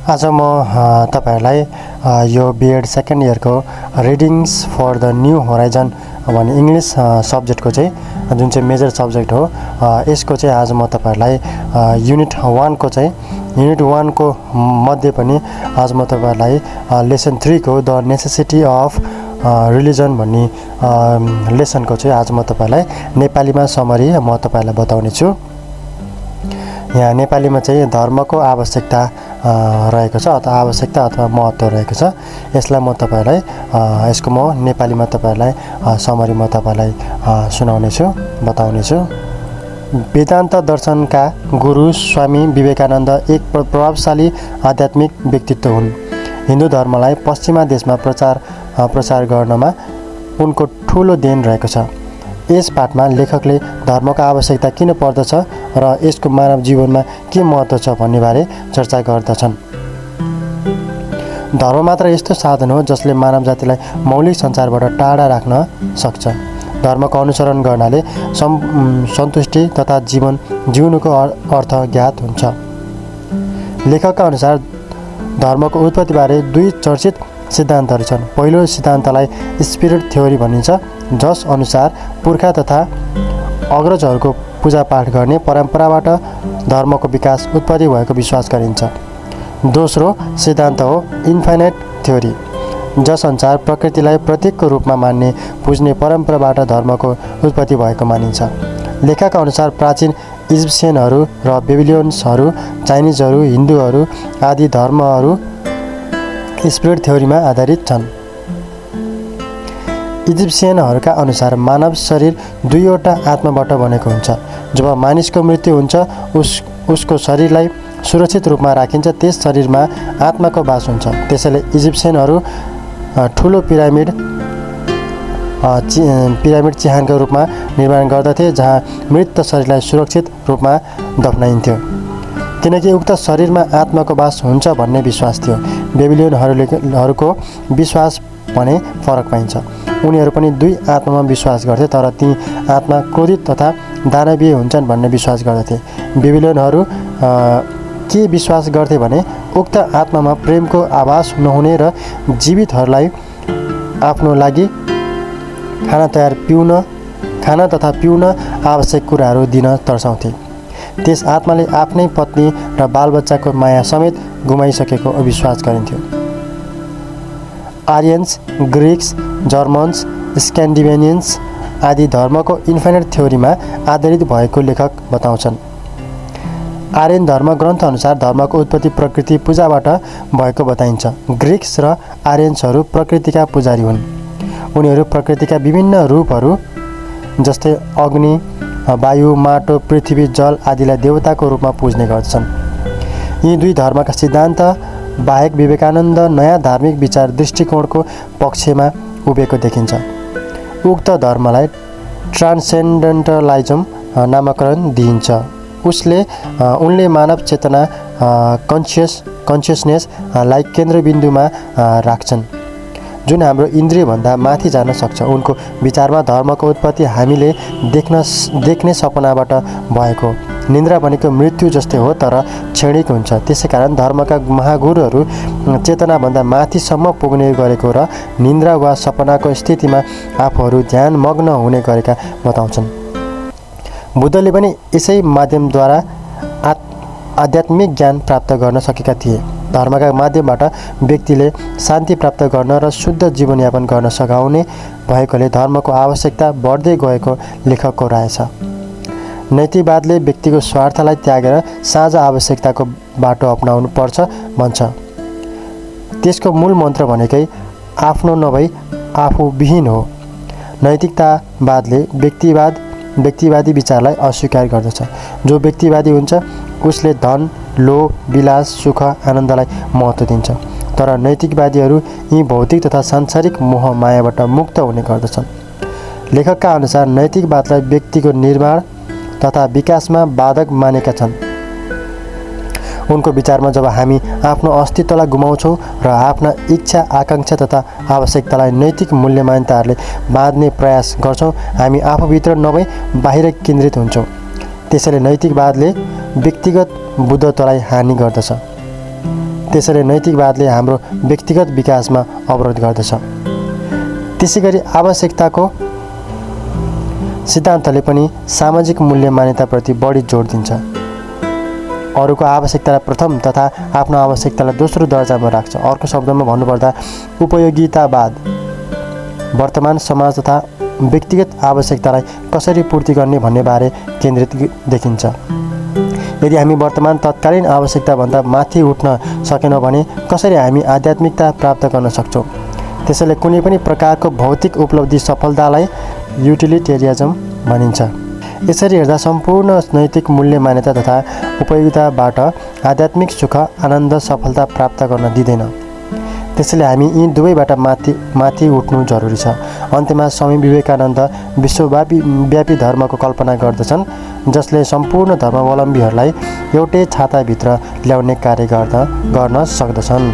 आज म तपाईहरुलाई यो बीएड सेकेन्ड इयरको readings for the new horizon भन्ने इंग्लिश सब्जेक्टको चाहिँ जुन चाहिँ मेजर सब्जेक्ट हो यसको चाहिँ आज म तपाईहरुलाई युनिट 1 को चाहिँ युनिट 1 को मध्ये पनि आज म तपाईहरुलाई लेसन 3 को द नेसेसिटी अफ रिलिजन भन्ने लेसनको चाहिँ आज म तपाईहरुलाई नेपालीमा समरी म तपाईहरुलाई बताउने छु। यहाँ नेपालीमा चाहिँ धर्मको आवश्यकता रहेको छ अथवा आवश्यकता अथवा महत्त्व रहेको छ। यसलाई म तपाईहरुलाई यसको म नेपालीमा तपाईहरुलाई समरी म तपाईहरुलाई सुनाउने छु, बताउने छु। वेदान्त दर्शनका गुरु स्वामी विवेकानन्द एक प्रभावशाली आध्यात्मिक व्यक्तित्व हुन्। हिन्दू धर्मलाई पश्चिमा देशमा प्रचार गर्नमा उनको ठूलो देन रहेको छ। यस पाठमा लेखकले धर्मको आवश्यकता किन पर्दछ र यसको मानव जीवनमा के महत्त्व छ भन्ने बारे चर्चा गर्दछन्। धर्म मात्र यस्तो साधन हो जसले मानव जातिलाई मौलिक संसारबाट टाढा राख्न सक्छ। धर्मको अनुसरण गर्नाले सन्तुष्टि तथा जीवन जिउनुको अर्थ ज्ञात हुन्छ। लेखकका अनुसार धर्मको उत्पत्तिबारे दुई चर्चित सिद्धान्तहरू छन्। पहिलो सिद्धान्तलाई स्पिरिट थ्योरी भनिन्छ, जस अनुसार पुर्खा तथा अग्रजहरूको पूजापाठ गर्ने परम्पराबाट धर्मको विकास उत्पत्ति भएको विश्वास गरिन्छ। दोस्रो सिद्धान्त हो इन्फाइनाइट थ्योरी, जस अनुसार प्रकृतिलाई प्रतीकको रूपमा मान्ने पुज्ने परम्पराबाट धर्मको उत्पत्ति भएको मानिन्छ। लेखकका अनुसार प्राचीन इजिप्सियनहरू र बेबिलोनियन्सहरू, चाइनिजहरू, हिन्दूहरू आदि धर्महरू स्पिरिट थ्योरीमा आधारित छन्। इजिप्सियनहरूका अनुसार मानव शरीर दुईवटा आत्माबाट बनेको हुन्छ। जब मानिसको मृत्यु हुन्छ उसको शरीरलाई सुरक्षित रूपमा राखिन्छ, त्यस शरीरमा आत्माको वास हुन्छ। त्यसैले इजिप्सियनहरू ठुलो पिरामिड चिहानको रूपमा निर्माण गर्दथे, जहाँ मृत शरीरलाई सुरक्षित रूपमा दफनाइन्थ्यो, किनकि उक्त शरीरमा आत्माको वास हुन्छ भन्ने विश्वास थियो। बेबिलोनियनहरूको विश्वास भने फरक पाइन्छ। उनीहरू पनि दुई आत्मामा विश्वास गर्थे, तर ती आत्मा क्रोधित तथा दानवीय हुन्छन् भन्ने विश्वास गर्दथे। बेबिलोनियनहरू के विश्वास गर्थे भने उक्त आत्मामा प्रेमको आभास नहुने र जीवितहरूलाई आफ्नो लागि खाना तथा पिउन आवश्यक कुराहरू दिन तर्साउँथे। त्यस आत्माले आफ्नै पत्नी र बालबच्चाको माया समेत गुमाइसकेको विश्वास गरिन्थ्यो। आर्यन्स, ग्रिक्स, जर्मन्स, स्क्यान्डिनेभियन्स आदि धर्मको इन्फाइनाइट थ्योरीमा आधारित भएको लेखक बताउँछन्। आर्यन धर्म ग्रन्थ अनुसार धर्मको उत्पत्ति प्रकृति पूजाबाट भएको बताइन्छ। ग्रिक्स र आर्यन्सहरू प्रकृतिका पुजारी हुन्। उनीहरू प्रकृतिका विभिन्न रूपहरू जस्तै अग्नि, वायु, माटो, पृथ्वी, जल आदिलाई देवताको रूपमा पुज्ने गर्दछन्। यी दुई धर्मका सिद्धान्त बाहेक विवेकानन्द नयाँ धार्मिक विचार दृष्टिकोणको पक्षमा उभिएको देखिन्छ। उक्त धर्मलाई ट्रान्सेन्डेन्टलिज्म नामकरण दिइन्छ। उनले मानव चेतना कन्सियसनेसलाई केन्द्रबिन्दुमा राख्छन्, जुन हाम्रो इन्द्रियभन्दा माथि जान सक्छ। उनको विचारमा धर्मको उत्पत्ति हामीले देख्ने सपनाबाट भएको। निन्द्रा भनेको मृत्यु जस्तै हो, तर क्षणिक हुन्छ। त्यसैकारण धर्मका महागुरुहरू चेतनाभन्दा माथिसम्म पुग्ने गरेको र निन्द्रा वा सपनाको स्थितिमा आफूहरू ध्यानमग्न हुने गरेका बताउँछन्। बुद्धले पनि यसै माध्यमद्वारा आध्यात्मिक ज्ञान प्राप्त गर्न सकेका थिए। धर्मका माध्यमबाट व्यक्तिले शान्ति प्राप्त गर्न र शुद्ध जीवनयापन गर्न सघाउने भएकोले धर्मको आवश्यकता बढ्दै गएको लेखकको राय छ। नैतिकवादले व्यक्तिको स्वार्थलाई त्यागेर साझा आवश्यकताको बाटो अपनाउनु पर्छ भन्छ। त्यसको मूल मन्त्र भनेकै आफ्नो नभई आफू विहीन हो। नैतिकतावादले व्यक्तिवादी विचारलाई अस्वीकार गर्दछ। जो व्यक्तिवादी हुन्छ उसले धन, लोभ, विलास, सुख, आनन्दलाई महत्त्व दिन्छ। तर नैतिकवादीहरू यी भौतिक तथा सांसारिक मोह मायाबाट मुक्त हुने गर्दछन्। लेखकका अनुसार नैतिकवादलाई व्यक्तिको निर्माण तथा विकासमा बाधक मानेका छन्। उनको विचारमा जब हामी आफ्नो अस्तित्वलाई गुमाउँछौँ र आफ्ना इच्छा, आकाङ्क्षा तथा आवश्यकतालाई नैतिक मूल्य मान्यताहरूले बाँध्ने प्रयास गर्छौँ, हामी आफूभित्र नभई बाहिर केन्द्रित हुन्छौँ। त्यसैले नैतिकवादले व्यक्तिगत बुद्धत्वलाई हानि गर्दछ। त्यसैले नैतिकवादले हाम्रो व्यक्तिगत विकासमा अवरोध गर्दछ। त्यसैगरी आवश्यकताको सिद्धान्तले पनि सामाजिक मूल्य मान्यताप्रति बढी जोड दिन्छ। अरूको आवश्यकतालाई प्रथम तथा आफ्नो आवश्यकतालाई दोस्रो दर्जामा राख्छ। अर्को शब्दमा भन्नुपर्दा उपयोगितावाद वर्तमान समाज तथा व्यक्तिगत आवश्यकतालाई कसरी पूर्ति गर्ने भन्नेबारे केन्द्रित देखिन्छ। यदि हामी वर्तमान तत्कालीन आवश्यकताभन्दा माथि उठ्न सकेनौँ भने कसरी हामी आध्यात्मिकता प्राप्त गर्न सक्छौँ? त्यसैले कुनै पनि प्रकारको भौतिक उपलब्धि सफलतालाई युटिलिटेरियनिज्म भनिन्छ। यसरी हेर्दा सम्पूर्ण नैतिक मूल्य मान्यता तथा उपयोगिताबाट आध्यात्मिक सुख, आनन्द, सफलता प्राप्त गर्न दिँदैन। त्यसैले हामी यी दुवैबाट माथि उठ्नु जरुरी छ। अन्त्यमा स्वामी विवेकानन्द विश्वव्यापी धर्मको कल्पना गर्दछन् जसले सम्पूर्ण धर्मावलम्बीहरूलाई एउटै छाताभित्र ल्याउने कार्य गर्न सक्दछन्।